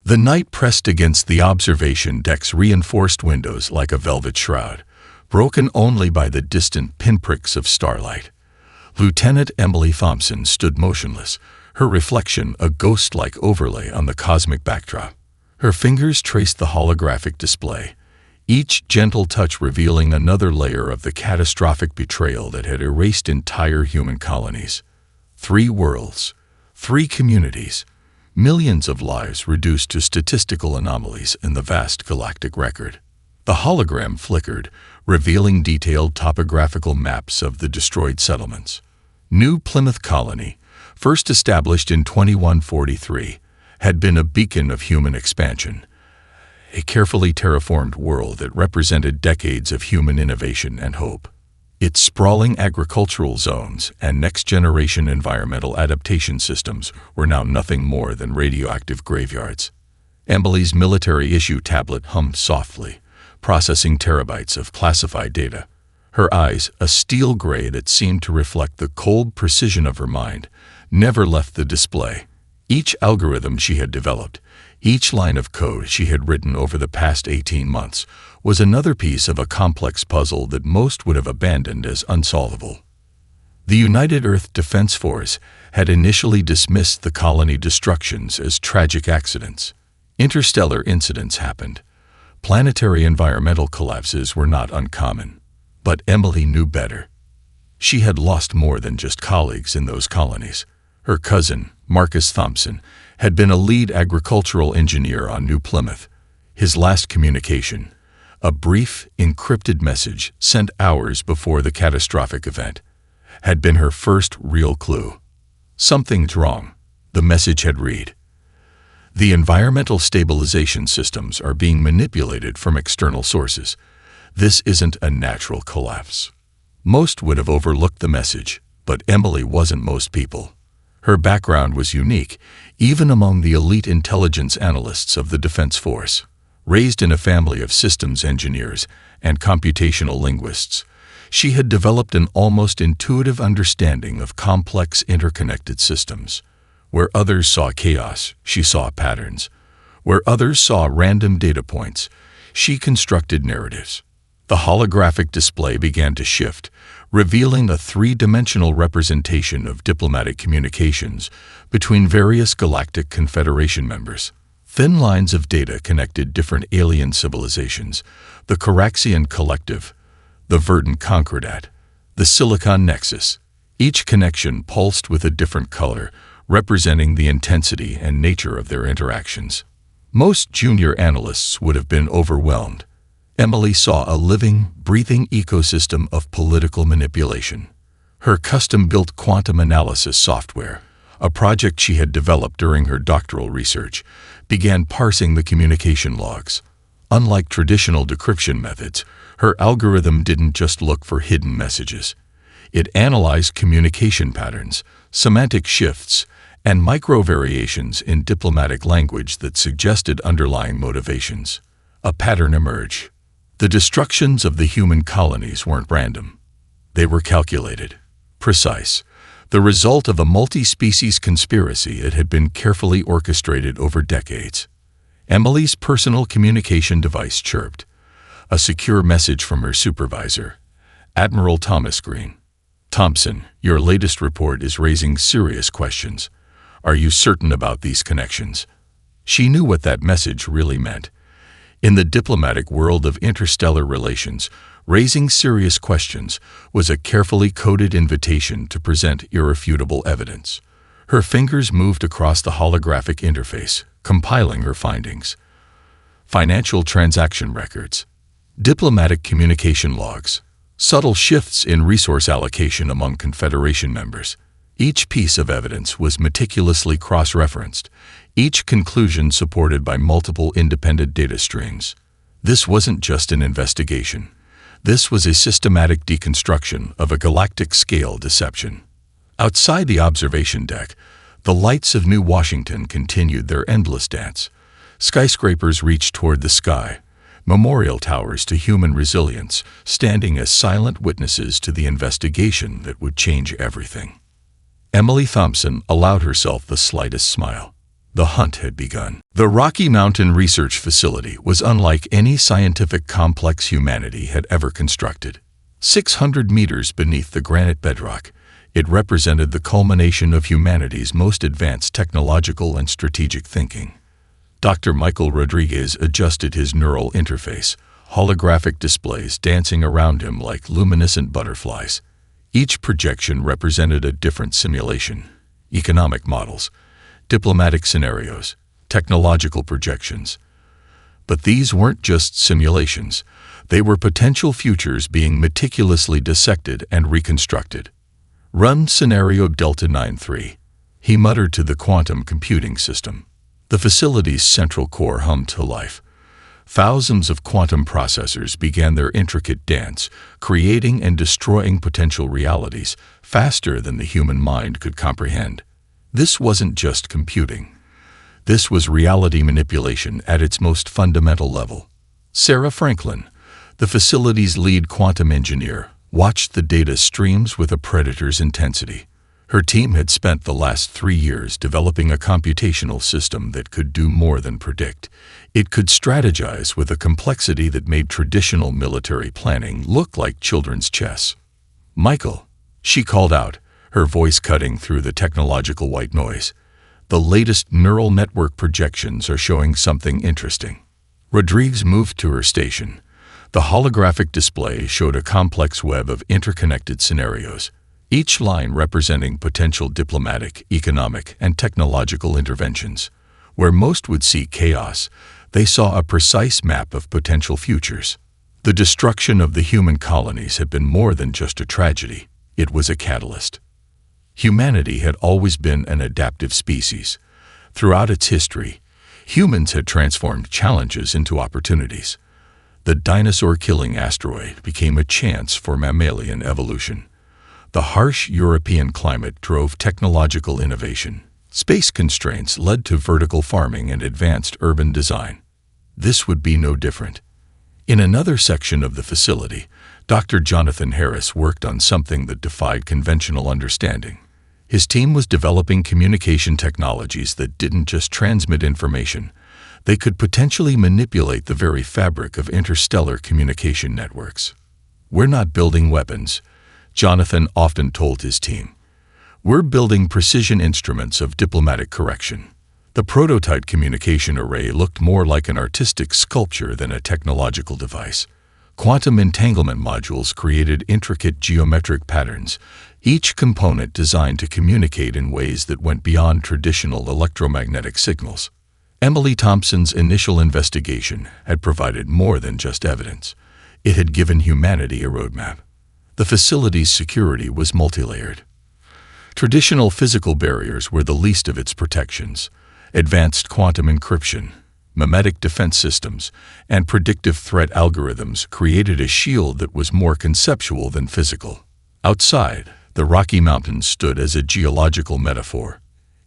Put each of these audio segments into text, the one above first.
The night pressed against the observation deck's reinforced windows like a velvet shroud, broken only by the distant pinpricks of starlight. Lieutenant Emily Thompson stood motionless, her reflection a ghost-like overlay on the cosmic backdrop. Her fingers traced the holographic display, each gentle touch revealing another layer of the catastrophic betrayal that had erased entire human colonies. 3 worlds, 3 communities, millions of lives reduced to statistical anomalies in the vast galactic record. The hologram flickered, revealing detailed topographical maps of the destroyed settlements. New Plymouth Colony, first established in 2143, had been a beacon of human expansion, a carefully terraformed world that represented decades of human innovation and hope. Its sprawling agricultural zones and next-generation environmental adaptation systems were now nothing more than radioactive graveyards. Emily's military-issue tablet hummed softly, processing terabytes of classified data. Her eyes, a steel gray that seemed to reflect the cold precision of her mind, never left the display. Each algorithm she had developed, each line of code she had written over the past 18 months, was another piece of a complex puzzle that most would have abandoned as unsolvable. The United Earth Defense Force had initially dismissed the colony destructions as tragic accidents. Interstellar incidents happened. Planetary environmental collapses were not uncommon. But Emily knew better. She had lost more than just colleagues in those colonies. Her cousin, Marcus Thompson, had been a lead agricultural engineer on New Plymouth. His last communication, a brief, encrypted message sent hours before the catastrophic event, had been her first real clue. "Something's wrong," the message had read. "The environmental stabilization systems are being manipulated from external sources. This isn't a natural collapse." Most would have overlooked the message, but Emily wasn't most people. Her background was unique, even among the elite intelligence analysts of the Defense Force. Raised in a family of systems engineers and computational linguists, she had developed an almost intuitive understanding of complex interconnected systems. Where others saw chaos, she saw patterns. Where others saw random data points, she constructed narratives. The holographic display began to shift, revealing a 3-dimensional representation of diplomatic communications between various Galactic Confederation members. Thin lines of data connected different alien civilizations: the Coraxian Collective, the Verdant Concordat, the Silicon Nexus. Each connection pulsed with a different color, representing the intensity and nature of their interactions. Most junior analysts would have been overwhelmed. Emily saw a living, breathing ecosystem of political manipulation. Her custom-built quantum analysis software, a project she had developed during her doctoral research, began parsing the communication logs. Unlike traditional decryption methods, her algorithm didn't just look for hidden messages. It analyzed communication patterns, semantic shifts, and micro-variations in diplomatic language that suggested underlying motivations. A pattern emerged. The destructions of the human colonies weren't random. They were calculated, precise, the result of a multi-species conspiracy that had been carefully orchestrated over decades. Emily's personal communication device chirped, a secure message from her supervisor, Admiral Thomas Green. "Thompson, your latest report is raising serious questions. Are you certain about these connections?" She knew what that message really meant. In the diplomatic world of interstellar relations, raising serious questions was a carefully coded invitation to present irrefutable evidence. Her fingers moved across the holographic interface, compiling her findings. Financial transaction records, diplomatic communication logs, subtle shifts in resource allocation among Confederation members. Each piece of evidence was meticulously cross-referenced, each conclusion supported by multiple independent data streams. This wasn't just an investigation. This was a systematic deconstruction of a galactic-scale deception. Outside the observation deck, the lights of New Washington continued their endless dance. Skyscrapers reached toward the sky, memorial towers to human resilience, standing as silent witnesses to the investigation that would change everything. Emily Thompson allowed herself the slightest smile. The hunt had begun. The Rocky Mountain Research Facility was unlike any scientific complex humanity had ever constructed. 600 meters beneath the granite bedrock, it represented the culmination of humanity's most advanced technological and strategic thinking. Dr. Michael Rodriguez adjusted his neural interface, holographic displays dancing around him like luminescent butterflies. Each projection represented a different simulation: economic models, diplomatic scenarios, technological projections. But these weren't just simulations. They were potential futures being meticulously dissected and reconstructed. "Run scenario Delta 9-3, he muttered to the quantum computing system. The facility's central core hummed to life. Thousands of quantum processors began their intricate dance, creating and destroying potential realities faster than the human mind could comprehend. This wasn't just computing. This was reality manipulation at its most fundamental level. Sarah Franklin, the facility's lead quantum engineer, watched the data streams with a predator's intensity. Her team had spent the last 3 years developing a computational system that could do more than predict. It could strategize with a complexity that made traditional military planning look like children's chess. "Michael," she called out, her voice cutting through the technological white noise. "The latest neural network projections are showing something interesting." Rodriguez moved to her station. The holographic display showed a complex web of interconnected scenarios, each line representing potential diplomatic, economic, and technological interventions. Where most would see chaos, they saw a precise map of potential futures. The destruction of the human colonies had been more than just a tragedy. It was a catalyst. Humanity had always been an adaptive species. Throughout its history, humans had transformed challenges into opportunities. The dinosaur-killing asteroid became a chance for mammalian evolution. The harsh European climate drove technological innovation. Space constraints led to vertical farming and advanced urban design. This would be no different. In another section of the facility, Dr. Jonathan Harris worked on something that defied conventional understanding. His team was developing communication technologies that didn't just transmit information. They could potentially manipulate the very fabric of interstellar communication networks. "We're not building weapons," Jonathan often told his team. "We're building precision instruments of diplomatic correction." The prototype communication array looked more like an artistic sculpture than a technological device. Quantum entanglement modules created intricate geometric patterns, each component designed to communicate in ways that went beyond traditional electromagnetic signals. Emily Thompson's initial investigation had provided more than just evidence. It had given humanity a roadmap. The facility's security was multilayered. Traditional physical barriers were the least of its protections. Advanced quantum encryption, mimetic defense systems, and predictive threat algorithms created a shield that was more conceptual than physical. Outside, the Rocky Mountains stood as a geological metaphor.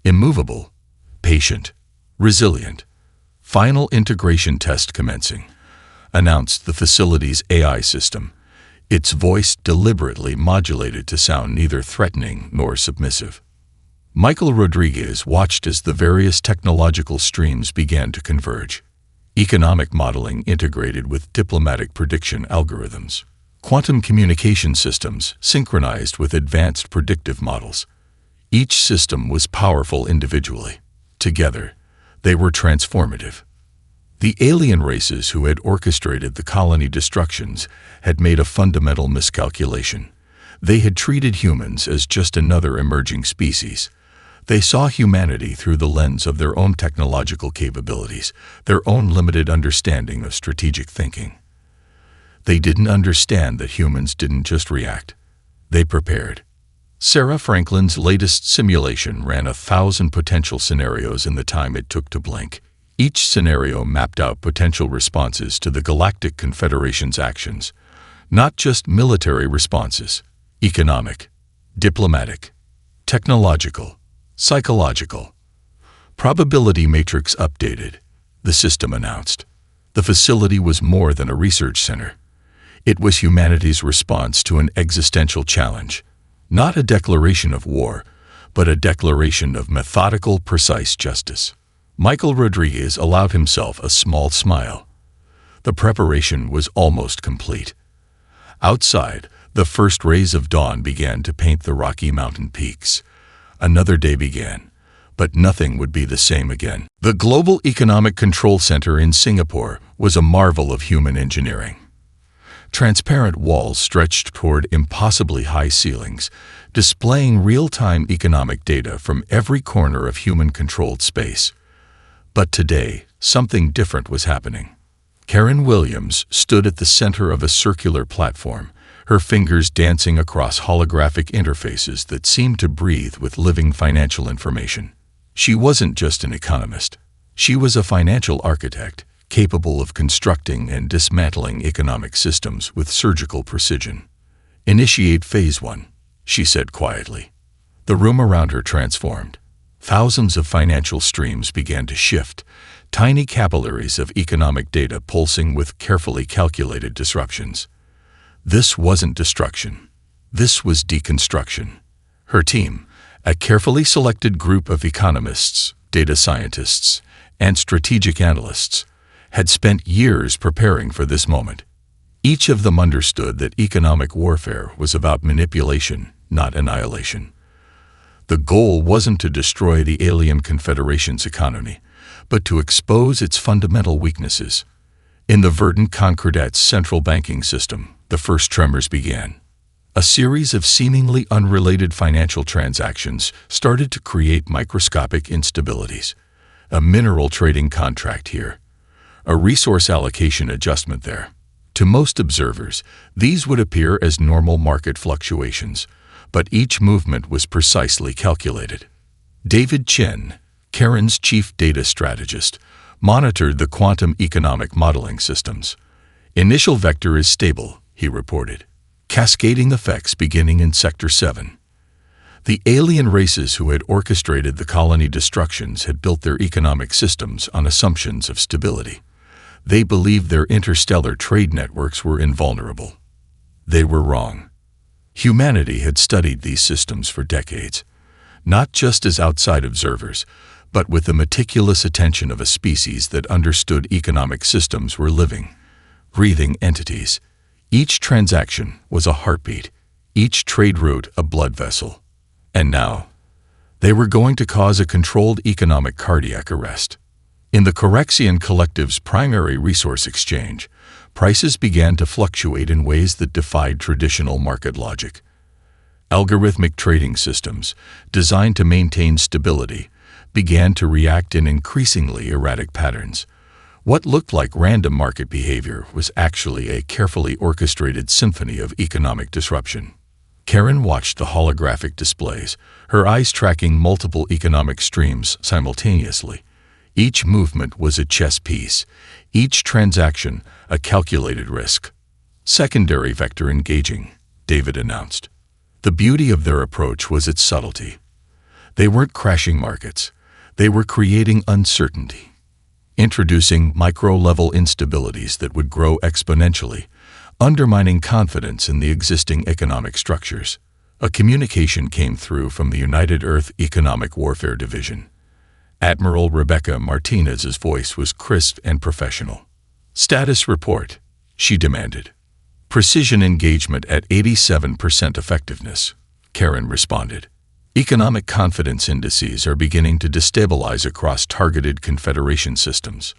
Immovable, patient, resilient. "Final integration test commencing," announced the facility's AI system, its voice deliberately modulated to sound neither threatening nor submissive. Michael Rodriguez watched as the various technological streams began to converge. Economic modeling integrated with diplomatic prediction algorithms. Quantum communication systems synchronized with advanced predictive models. Each system was powerful individually. Together, they were transformative. The alien races who had orchestrated the colony destructions had made a fundamental miscalculation. They had treated humans as just another emerging species. They saw humanity through the lens of their own technological capabilities, their own limited understanding of strategic thinking. They didn't understand that humans didn't just react. They prepared. Sarah Franklin's latest simulation ran 1,000 potential scenarios in the time it took to blink. Each scenario mapped out potential responses to the Galactic Confederation's actions, not just military responses: economic, diplomatic, technological, psychological. Probability matrix updated, the system announced. The facility was more than a research center. It was humanity's response to an existential challenge. Not a declaration of war, but a declaration of methodical, precise justice. Michael Rodriguez allowed himself a small smile. The preparation was almost complete. Outside, the first rays of dawn began to paint the Rocky Mountain peaks. Another day began, but nothing would be the same again. The Global Economic Control Center in Singapore was a marvel of human engineering. Transparent walls stretched toward impossibly high ceilings, displaying real-time economic data from every corner of human-controlled space. But today, something different was happening. Karen Williams stood at the center of a circular platform, her fingers dancing across holographic interfaces that seemed to breathe with living financial information. She wasn't just an economist. She was a financial architect, capable of constructing and dismantling economic systems with surgical precision. "Initiate Phase 1, she said quietly. The room around her transformed. Thousands of financial streams began to shift, tiny capillaries of economic data pulsing with carefully calculated disruptions. This wasn't destruction. This was deconstruction. Her team, a carefully selected group of economists, data scientists, and strategic analysts, had spent years preparing for this moment. Each of them understood that economic warfare was about manipulation, not annihilation. The goal wasn't to destroy the alien Confederation's economy, but to expose its fundamental weaknesses. In the verdant Concordat's central banking system, the first tremors began. A series of seemingly unrelated financial transactions started to create microscopic instabilities. A mineral trading contract here, a resource allocation adjustment there. To most observers, these would appear as normal market fluctuations, but each movement was precisely calculated. David Chen, Karen's chief data strategist, monitored the quantum economic modeling systems. "Initial vector is stable," he reported. "Cascading effects beginning in Sector 7. The alien races who had orchestrated the colony destructions had built their economic systems on assumptions of stability. They believed their interstellar trade networks were invulnerable. They were wrong. Humanity had studied these systems for decades, not just as outside observers, but with the meticulous attention of a species that understood economic systems were living, breathing entities. Each transaction was a heartbeat, each trade route a blood vessel. And now, they were going to cause a controlled economic cardiac arrest. In the Corexian Collective's primary resource exchange, prices began to fluctuate in ways that defied traditional market logic. Algorithmic trading systems, designed to maintain stability, began to react in increasingly erratic patterns. What looked like random market behavior was actually a carefully orchestrated symphony of economic disruption. Karen watched the holographic displays, her eyes tracking multiple economic streams simultaneously. Each movement was a chess piece, each transaction a calculated risk. "Secondary vector engaging," David announced. The beauty of their approach was its subtlety. They weren't crashing markets, they were creating uncertainty, introducing micro-level instabilities that would grow exponentially, undermining confidence in the existing economic structures. A communication came through from the United Earth Economic Warfare Division. Admiral Rebecca Martinez's voice was crisp and professional. "Status report," she demanded. "Precision engagement at 87% effectiveness," Karen responded. "Economic confidence indices are beginning to destabilize across targeted Confederation systems."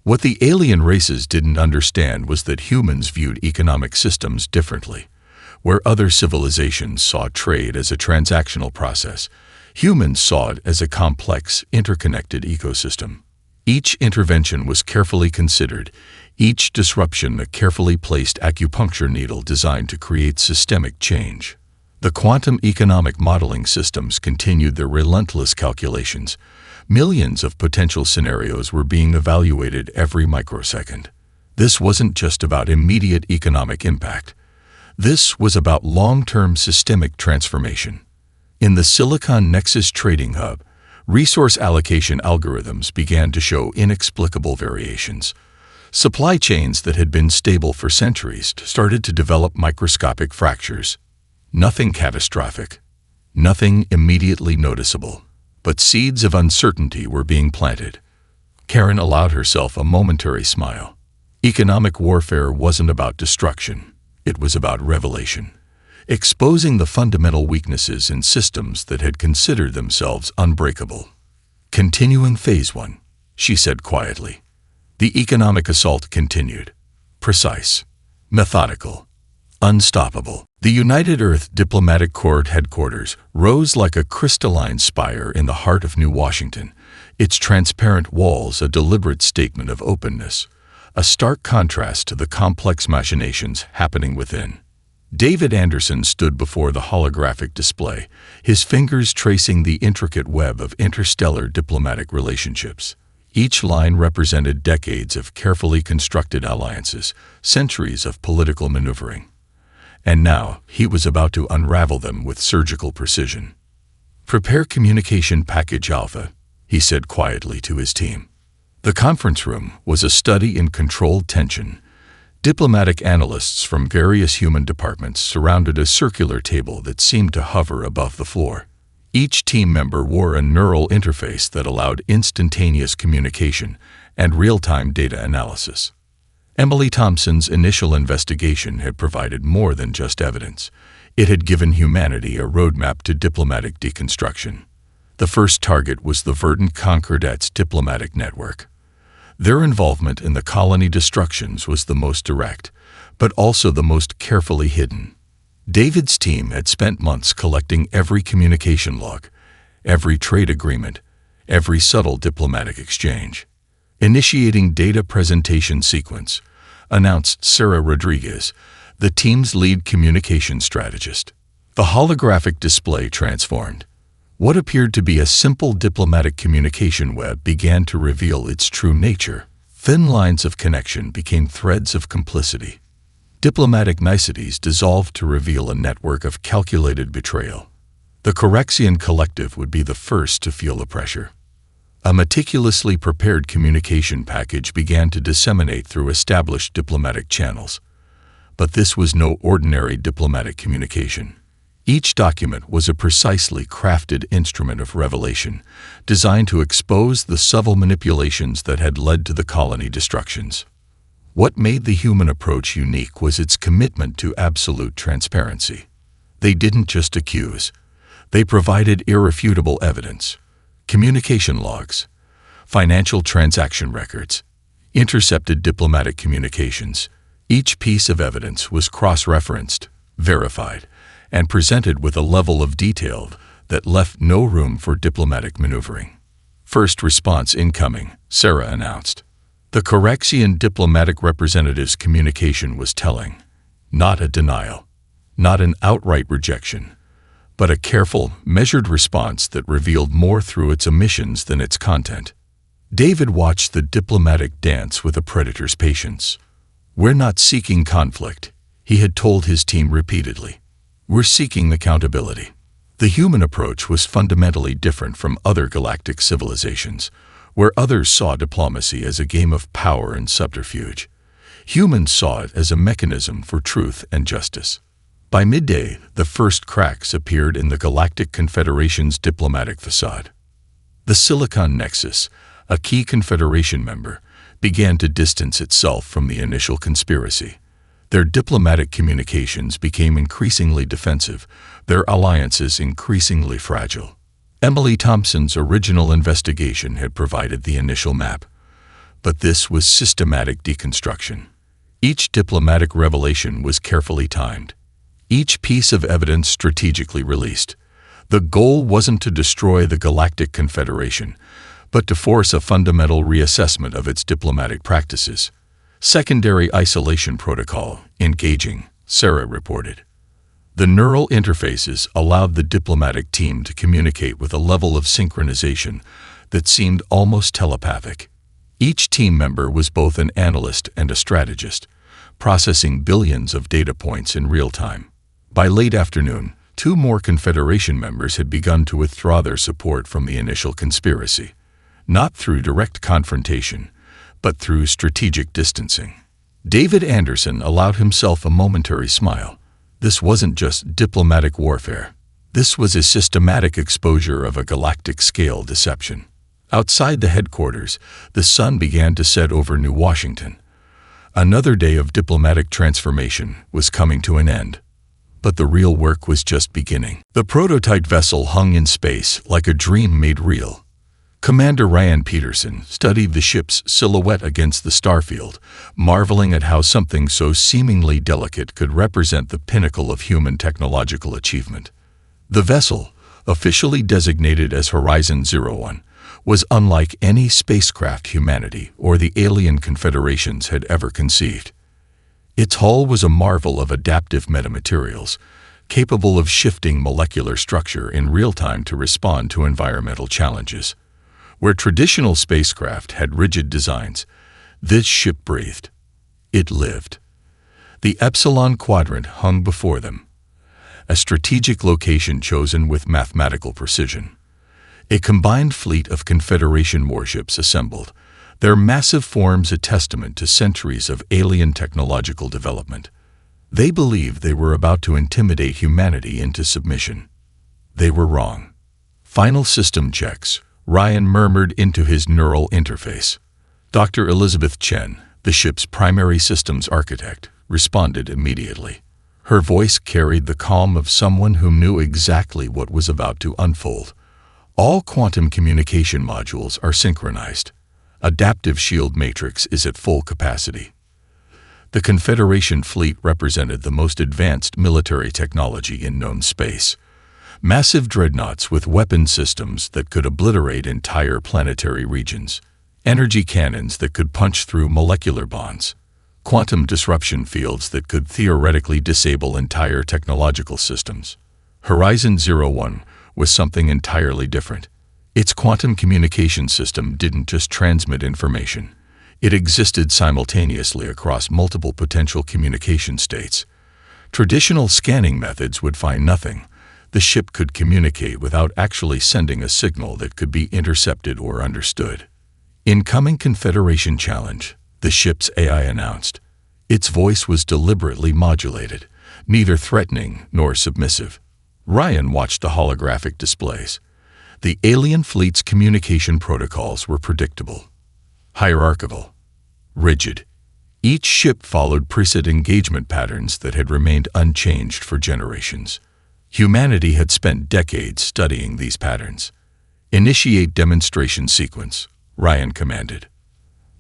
What the alien races didn't understand was that humans viewed economic systems differently. Where other civilizations saw trade as a transactional process, humans saw it as a complex, interconnected ecosystem. Each intervention was carefully considered, each disruption a carefully placed acupuncture needle designed to create systemic change. The quantum economic modeling systems continued their relentless calculations. Millions of potential scenarios were being evaluated every microsecond. This wasn't just about immediate economic impact. This was about long-term systemic transformation. In the Silicon Nexus Trading Hub, resource allocation algorithms began to show inexplicable variations. Supply chains that had been stable for centuries started to develop microscopic fractures. Nothing catastrophic, nothing immediately noticeable, but seeds of uncertainty were being planted. Karen allowed herself a momentary smile. Economic warfare wasn't about destruction. It was about revelation, exposing the fundamental weaknesses in systems that had considered themselves unbreakable. Continuing Phase 1, she said quietly. The economic assault continued. Precise, methodical, unstoppable. The United Earth Diplomatic Corps headquarters rose like a crystalline spire in the heart of New Washington, its transparent walls a deliberate statement of openness, a stark contrast to the complex machinations happening within. David Anderson stood before the holographic display, his fingers tracing the intricate web of interstellar diplomatic relationships. Each line represented decades of carefully constructed alliances, centuries of political maneuvering. And now he was about to unravel them with surgical precision. Prepare Communication Package Alpha, he said quietly to his team. The conference room was a study in controlled tension. Diplomatic analysts from various human departments surrounded a circular table that seemed to hover above the floor. Each team member wore a neural interface that allowed instantaneous communication and real-time data analysis. Emily Thompson's initial investigation had provided more than just evidence. It had given humanity a roadmap to diplomatic deconstruction. The first target was the Verdant Concordat's diplomatic network. Their involvement in the colony destructions was the most direct, but also the most carefully hidden. David's team had spent months collecting every communication log, every trade agreement, every subtle diplomatic exchange. Initiating data presentation sequence, announced Sarah Rodriguez, the team's lead communication strategist. The holographic display transformed. What appeared to be a simple diplomatic communication web began to reveal its true nature. Thin lines of connection became threads of complicity. Diplomatic niceties dissolved to reveal a network of calculated betrayal. The Correxian collective would be the first to feel the pressure. A meticulously prepared communication package began to disseminate through established diplomatic channels. But this was no ordinary diplomatic communication. Each document was a precisely crafted instrument of revelation, designed to expose the subtle manipulations that had led to the colony destructions. What made the human approach unique was its commitment to absolute transparency. They didn't just accuse. They provided irrefutable evidence. Communication logs, financial transaction records, intercepted diplomatic communications. Each piece of evidence was cross-referenced, verified, and presented with a level of detail that left no room for diplomatic maneuvering. First response incoming, Sarah announced. The Correxian diplomatic representative's communication was telling. Not a denial, not an outright rejection, but a careful, measured response that revealed more through its omissions than its content. David watched the diplomatic dance with a predator's patience. We're not seeking conflict, he had told his team repeatedly. We're seeking accountability. The human approach was fundamentally different from other galactic civilizations, where others saw diplomacy as a game of power and subterfuge. Humans saw it as a mechanism for truth and justice. By midday, the first cracks appeared in the Galactic Confederation's diplomatic facade. The Silicon Nexus, a key Confederation member, began to distance itself from the initial conspiracy. Their diplomatic communications became increasingly defensive, their alliances increasingly fragile. Emily Thompson's original investigation had provided the initial map, but this was systematic deconstruction. Each diplomatic revelation was carefully timed. Each piece of evidence strategically released. The goal wasn't to destroy the Galactic Confederation, but to force a fundamental reassessment of its diplomatic practices. Secondary isolation protocol, engaging, Sarah reported. The neural interfaces allowed the diplomatic team to communicate with a level of synchronization that seemed almost telepathic. Each team member was both an analyst and a strategist, processing billions of data points in real time. By late afternoon, 2 more Confederation members had begun to withdraw their support from the initial conspiracy, not through direct confrontation, but through strategic distancing. David Anderson allowed himself a momentary smile. This wasn't just diplomatic warfare. This was a systematic exposure of a galactic-scale deception. Outside the headquarters, the sun began to set over New Washington. Another day of diplomatic transformation was coming to an end. But the real work was just beginning. The prototype vessel hung in space like a dream made real. Commander Ryan Peterson studied the ship's silhouette against the starfield, marveling at how something so seemingly delicate could represent the pinnacle of human technological achievement. The vessel, officially designated as Horizon 01, was unlike any spacecraft humanity or the alien confederations had ever conceived. Its hull was a marvel of adaptive metamaterials, capable of shifting molecular structure in real time to respond to environmental challenges. Where traditional spacecraft had rigid designs, this ship breathed. It lived. The Epsilon Quadrant hung before them, a strategic location chosen with mathematical precision. A combined fleet of Confederation warships assembled, their massive forms a testament to centuries of alien technological development. They believed they were about to intimidate humanity into submission. They were wrong. Final system checks, Ryan murmured into his neural interface. Dr. Elizabeth Chen, the ship's primary systems architect, responded immediately. Her voice carried the calm of someone who knew exactly what was about to unfold. All quantum communication modules are synchronized. Adaptive shield matrix is at full capacity. The Confederation fleet represented the most advanced military technology in known space. Massive dreadnoughts with weapon systems that could obliterate entire planetary regions. Energy cannons that could punch through molecular bonds. Quantum disruption fields that could theoretically disable entire technological systems. Horizon 01 was something entirely different. Its quantum communication system didn't just transmit information. It existed simultaneously across multiple potential communication states. Traditional scanning methods would find nothing. The ship could communicate without actually sending a signal that could be intercepted or understood. Incoming Confederation challenge, the ship's AI announced. Its voice was deliberately modulated, neither threatening nor submissive. Ryan watched the holographic displays. The alien fleet's communication protocols were predictable, hierarchical, rigid. Each ship followed preset engagement patterns that had remained unchanged for generations. Humanity had spent decades studying these patterns. Initiate demonstration sequence, Ryan commanded.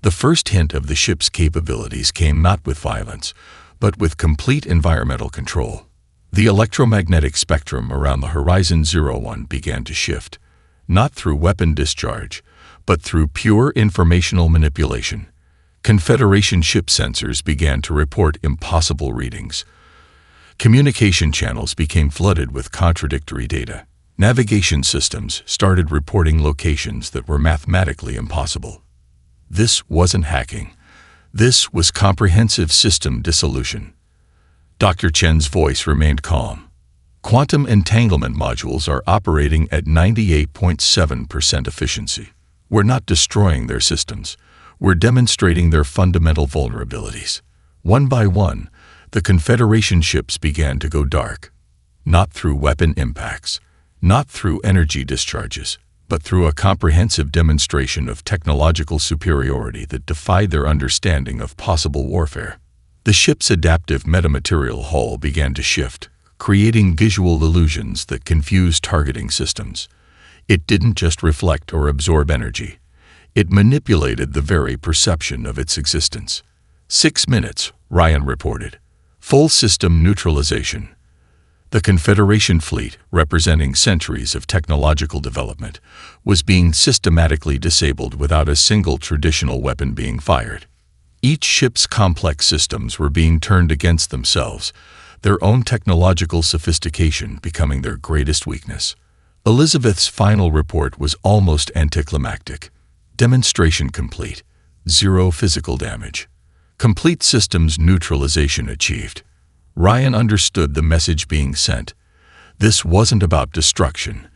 The first hint of the ship's capabilities came not with violence, but with complete environmental control. The electromagnetic spectrum around the Horizon 01 began to shift, not through weapon discharge, but through pure informational manipulation. Confederation ship sensors began to report impossible readings. Communication channels became flooded with contradictory data. Navigation systems started reporting locations that were mathematically impossible. This wasn't hacking. This was comprehensive system dissolution. Dr. Chen's voice remained calm. Quantum entanglement modules are operating at 98.7% efficiency. We're not destroying their systems. We're demonstrating their fundamental vulnerabilities. One by one, the Confederation ships began to go dark. Not through weapon impacts, not through energy discharges, but through a comprehensive demonstration of technological superiority that defied their understanding of possible warfare. The ship's adaptive metamaterial hull began to shift, creating visual illusions that confused targeting systems. It didn't just reflect or absorb energy. It manipulated the very perception of its existence. 6 minutes, Ryan reported. Full system neutralization. The Confederation fleet, representing centuries of technological development, was being systematically disabled without a single traditional weapon being fired. Each ship's complex systems were being turned against themselves, their own technological sophistication becoming their greatest weakness. Elizabeth's final report was almost anticlimactic. Demonstration complete. 0 physical damage. Complete systems neutralization achieved. Ryan understood the message being sent. This wasn't about destruction.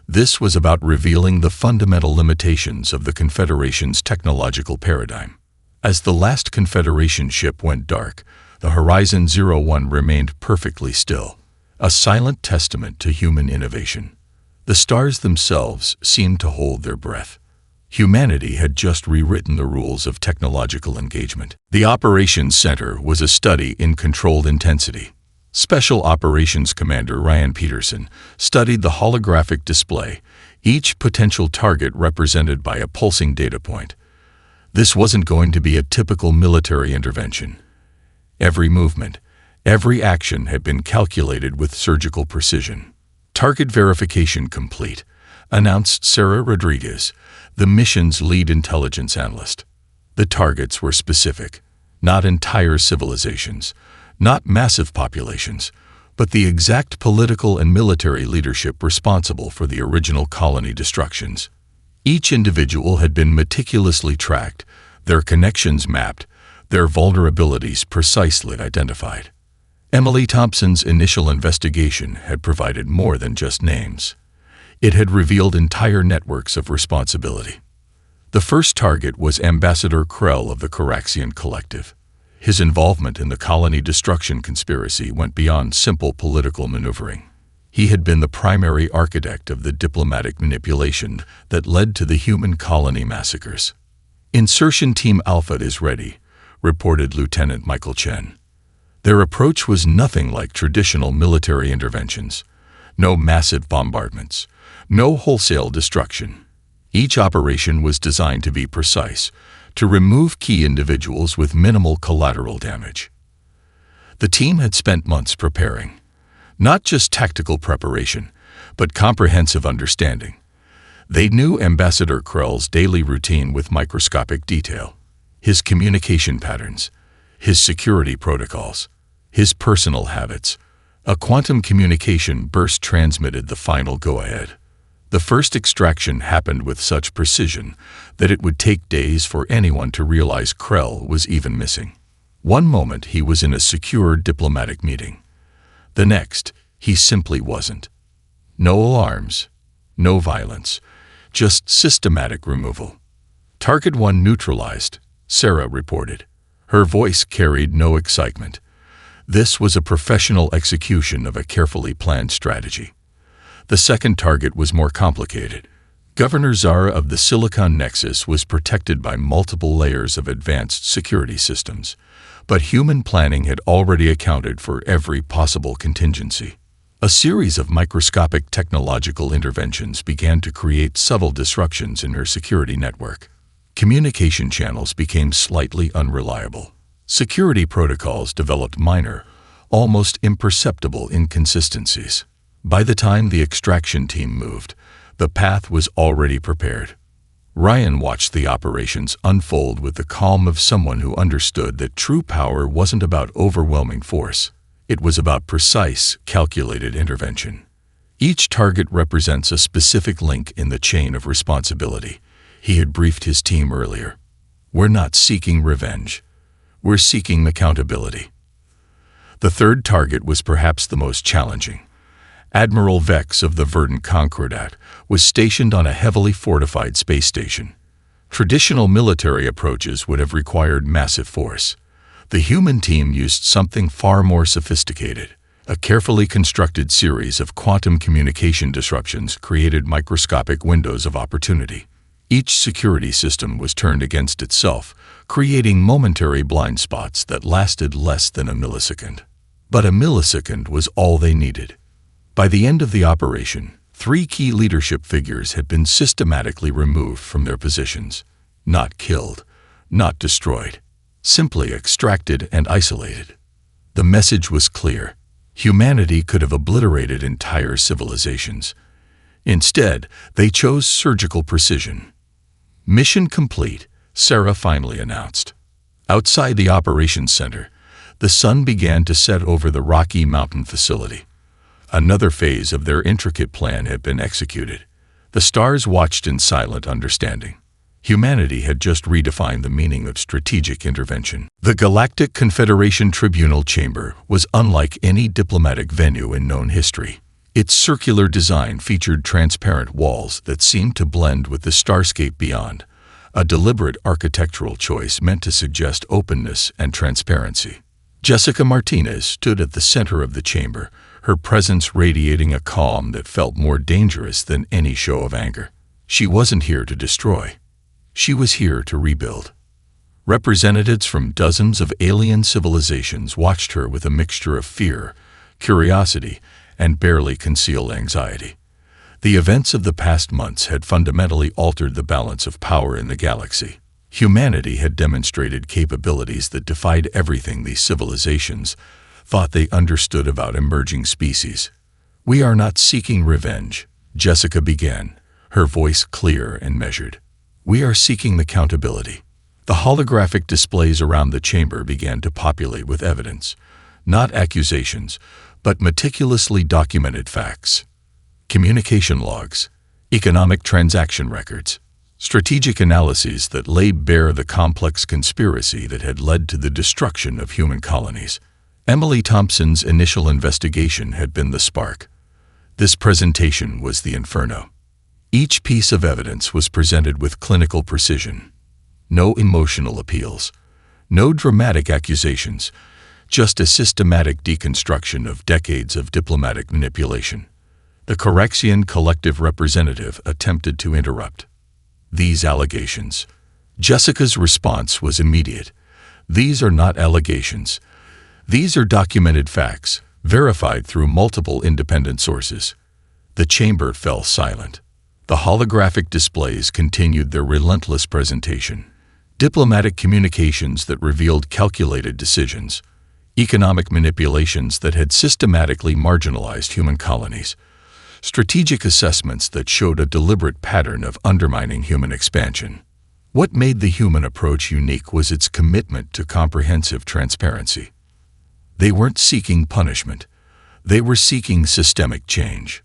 This was about revealing the fundamental limitations of the Confederation's technological paradigm. As the last Confederation ship went dark, the Horizon 01 remained perfectly still, a silent testament to human innovation. The stars themselves seemed to hold their breath. Humanity had just rewritten the rules of technological engagement. The Operations Center was a study in controlled intensity. Special Operations Commander Ryan Peterson studied the holographic display, each potential target represented by a pulsing data point. This wasn't going to be a typical military intervention. Every movement, every action had been calculated with surgical precision. Target verification complete, announced Sarah Rodriguez, the mission's lead intelligence analyst. The targets were specific, not entire civilizations, not massive populations, but the exact political and military leadership responsible for the original colony destructions. Each individual had been meticulously tracked, their connections mapped, their vulnerabilities precisely identified. Emily Thompson's initial investigation had provided more than just names. It had revealed entire networks of responsibility. The first target was Ambassador Krell of the Coraxian Collective. His involvement in the colony destruction conspiracy went beyond simple political maneuvering. He had been the primary architect of the diplomatic manipulation that led to the human colony massacres. Insertion Team Alpha is ready, reported Lieutenant Michael Chen. Their approach was nothing like traditional military interventions. No massive bombardments, no wholesale destruction. Each operation was designed to be precise, to remove key individuals with minimal collateral damage. The team had spent months preparing. Not just tactical preparation, but comprehensive understanding. They knew Ambassador Krell's daily routine with microscopic detail, his communication patterns, his security protocols, his personal habits. A quantum communication burst transmitted the final go-ahead. The first extraction happened with such precision that it would take days for anyone to realize Krell was even missing. One moment he was in a secure diplomatic meeting. The next, he simply wasn't. No alarms, no violence, just systematic removal. Target 1 neutralized, Sarah reported. Her voice carried no excitement. This was a professional execution of a carefully planned strategy. The second target was more complicated. Governor Zara of the Silicon Nexus was protected by multiple layers of advanced security systems, but human planning had already accounted for every possible contingency. A series of microscopic technological interventions began to create subtle disruptions in her security network. Communication channels became slightly unreliable. Security protocols developed minor, almost imperceptible inconsistencies. By the time the extraction team moved, the path was already prepared. Ryan watched the operations unfold with the calm of someone who understood that true power wasn't about overwhelming force. It was about precise, calculated intervention. Each target represents a specific link in the chain of responsibility. He had briefed his team earlier. We're not seeking revenge. We're seeking accountability. The third target was perhaps the most challenging. Admiral Vex of the Verdant Concordat was stationed on a heavily fortified space station. Traditional military approaches would have required massive force. The human team used something far more sophisticated. A carefully constructed series of quantum communication disruptions created microscopic windows of opportunity. Each security system was turned against itself, creating momentary blind spots that lasted less than a millisecond. But a millisecond was all they needed. By the end of the operation, 3 key leadership figures had been systematically removed from their positions. Not killed, not destroyed, simply extracted and isolated. The message was clear. Humanity could have obliterated entire civilizations. Instead, they chose surgical precision. Mission complete, Sarah finally announced. Outside the operations center, the sun began to set over the Rocky Mountain facility. Another phase of their intricate plan had been executed. The stars watched in silent understanding. Humanity had just redefined the meaning of strategic intervention. The Galactic Confederation Tribunal Chamber was unlike any diplomatic venue in known history. Its circular design featured transparent walls that seemed to blend with the starscape beyond, a deliberate architectural choice meant to suggest openness and transparency. Jessica Martinez stood at the center of the chamber, her presence radiating a calm that felt more dangerous than any show of anger. She wasn't here to destroy. She was here to rebuild. Representatives from dozens of alien civilizations watched her with a mixture of fear, curiosity, and barely concealed anxiety. The events of the past months had fundamentally altered the balance of power in the galaxy. Humanity had demonstrated capabilities that defied everything these civilizations thought they understood about emerging species. "We are not seeking revenge," Jessica began, her voice clear and measured. "We are seeking accountability." The holographic displays around the chamber began to populate with evidence, not accusations, but meticulously documented facts. Communication logs, economic transaction records, strategic analyses that laid bare the complex conspiracy that had led to the destruction of human colonies. Emily Thompson's initial investigation had been the spark. This presentation was the inferno. Each piece of evidence was presented with clinical precision. No emotional appeals, no dramatic accusations, just a systematic deconstruction of decades of diplomatic manipulation. The Correxian collective representative attempted to interrupt these allegations. Jessica's response was immediate. "These are not allegations. These are documented facts, verified through multiple independent sources." The chamber fell silent. The holographic displays continued their relentless presentation. Diplomatic communications that revealed calculated decisions, economic manipulations that had systematically marginalized human colonies, strategic assessments that showed a deliberate pattern of undermining human expansion. What made the human approach unique was its commitment to comprehensive transparency. They weren't seeking punishment. They were seeking systemic change.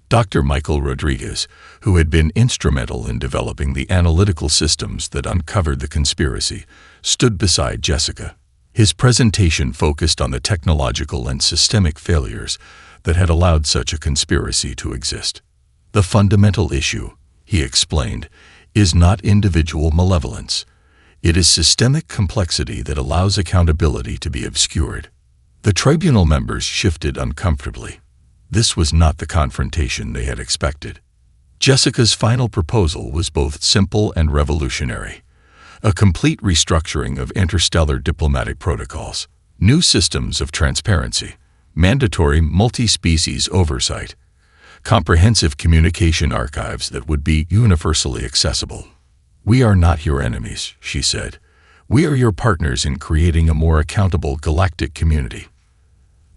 Dr. Michael Rodriguez, who had been instrumental in developing the analytical systems that uncovered the conspiracy, stood beside Jessica. His presentation focused on the technological and systemic failures that had allowed such a conspiracy to exist. "The fundamental issue," he explained, "is not individual malevolence. It is systemic complexity that allows accountability to be obscured." The tribunal members shifted uncomfortably. This was not the confrontation they had expected. Jessica's final proposal was both simple and revolutionary. A complete restructuring of interstellar diplomatic protocols, new systems of transparency, mandatory multi-species oversight, comprehensive communication archives that would be universally accessible. "We are not your enemies," she said. "We are your partners in creating a more accountable galactic community."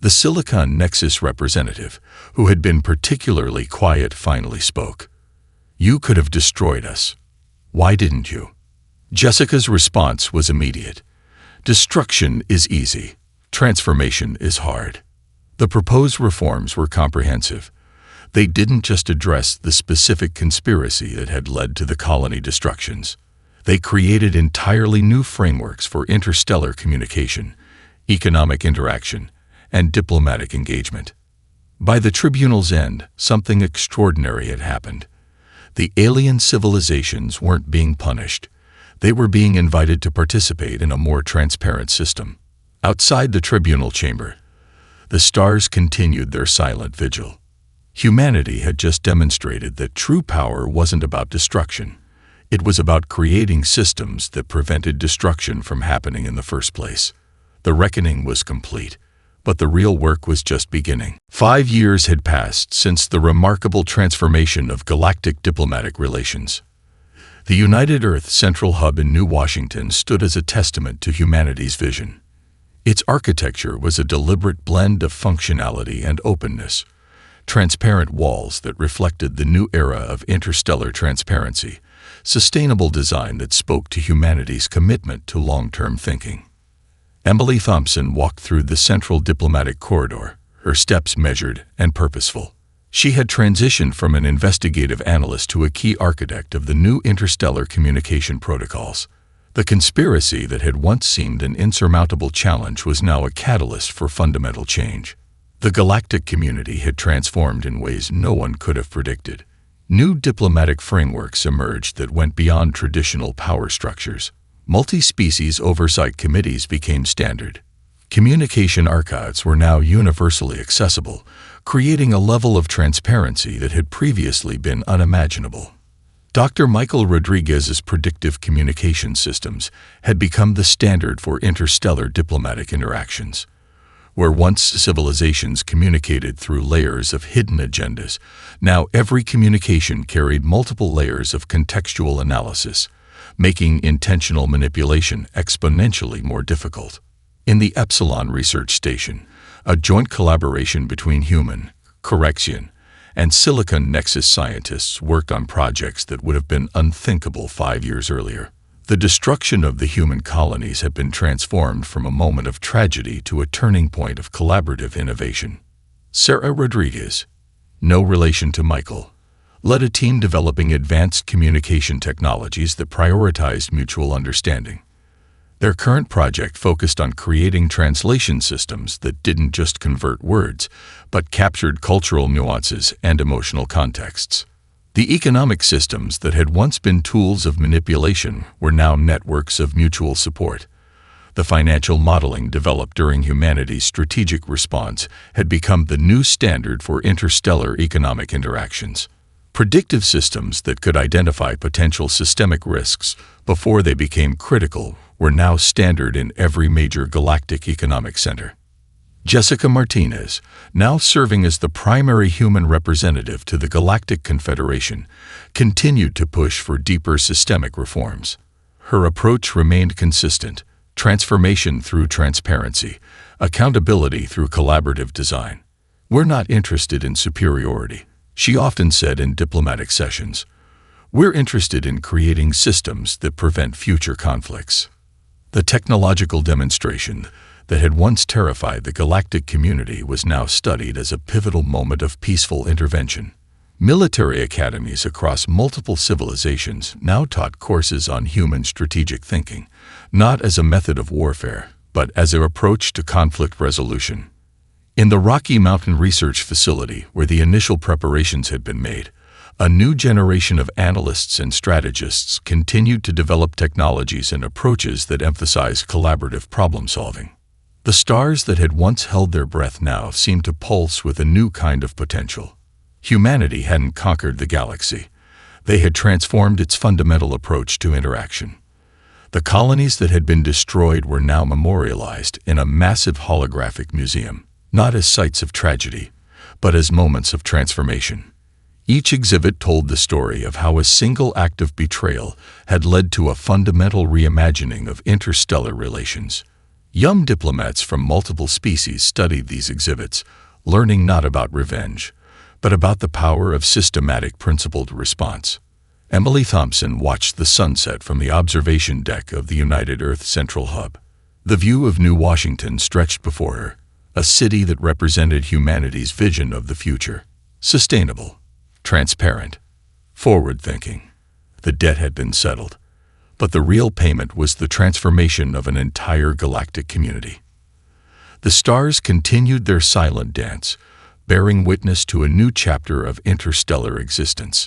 The Silicon Nexus representative, who had been particularly quiet, finally spoke. "You could have destroyed us. Why didn't you?" Jessica's response was immediate. "Destruction is easy. Transformation is hard." The proposed reforms were comprehensive. They didn't just address the specific conspiracy that had led to the colony destructions. They created entirely new frameworks for interstellar communication, economic interaction, and diplomatic engagement. By the tribunal's end, something extraordinary had happened. The alien civilizations weren't being punished. They were being invited to participate in a more transparent system. Outside the tribunal chamber, the stars continued their silent vigil. Humanity had just demonstrated that true power wasn't about destruction. It was about creating systems that prevented destruction from happening in the first place. The reckoning was complete, but the real work was just beginning. 5 years had passed since the remarkable transformation of galactic diplomatic relations. The United Earth Central Hub in New Washington stood as a testament to humanity's vision. Its architecture was a deliberate blend of functionality and openness, transparent walls that reflected the new era of interstellar transparency, sustainable design that spoke to humanity's commitment to long-term thinking. Emily Thompson walked through the central diplomatic corridor, her steps measured and purposeful. She had transitioned from an investigative analyst to a key architect of the new interstellar communication protocols. The conspiracy that had once seemed an insurmountable challenge was now a catalyst for fundamental change. The galactic community had transformed in ways no one could have predicted. New diplomatic frameworks emerged that went beyond traditional power structures. Multi-species oversight committees became standard. Communication archives were now universally accessible, creating a level of transparency that had previously been unimaginable. Dr. Michael Rodriguez's predictive communication systems had become the standard for interstellar diplomatic interactions. Where once civilizations communicated through layers of hidden agendas, now every communication carried multiple layers of contextual analysis, making intentional manipulation exponentially more difficult. In the Epsilon Research Station, a joint collaboration between human, Correction, and Silicon Nexus scientists worked on projects that would have been unthinkable 5 years earlier. The destruction of the human colonies had been transformed from a moment of tragedy to a turning point of collaborative innovation. Sarah Rodriguez, no relation to Michael, led a team developing advanced communication technologies that prioritized mutual understanding. Their current project focused on creating translation systems that didn't just convert words, but captured cultural nuances and emotional contexts. The economic systems that had once been tools of manipulation were now networks of mutual support. The financial modeling developed during humanity's strategic response had become the new standard for interstellar economic interactions. Predictive systems that could identify potential systemic risks before they became critical were now standard in every major galactic economic center. Jessica Martinez, now serving as the primary human representative to the Galactic Confederation, continued to push for deeper systemic reforms. Her approach remained consistent: transformation through transparency, accountability through collaborative design. "We're not interested in superiority," she often said in diplomatic sessions. "We're interested in creating systems that prevent future conflicts." The technological demonstration that had once terrified the galactic community was now studied as a pivotal moment of peaceful intervention. Military academies across multiple civilizations now taught courses on human strategic thinking, not as a method of warfare, but as an approach to conflict resolution. In the Rocky Mountain Research Facility, where the initial preparations had been made, a new generation of analysts and strategists continued to develop technologies and approaches that emphasize collaborative problem-solving. The stars that had once held their breath now seemed to pulse with a new kind of potential. Humanity hadn't conquered the galaxy. They had transformed its fundamental approach to interaction. The colonies that had been destroyed were now memorialized in a massive holographic museum, not as sites of tragedy, but as moments of transformation. Each exhibit told the story of how a single act of betrayal had led to a fundamental reimagining of interstellar relations. Young diplomats from multiple species studied these exhibits, learning not about revenge, but about the power of systematic, principled response. Emily Thompson watched the sunset from the observation deck of the United Earth Central Hub. The view of New Washington stretched before her, a city that represented humanity's vision of the future: sustainable, transparent, forward-thinking. The debt had been settled, but the real payment was the transformation of an entire galactic community. The stars continued their silent dance, bearing witness to a new chapter of interstellar existence.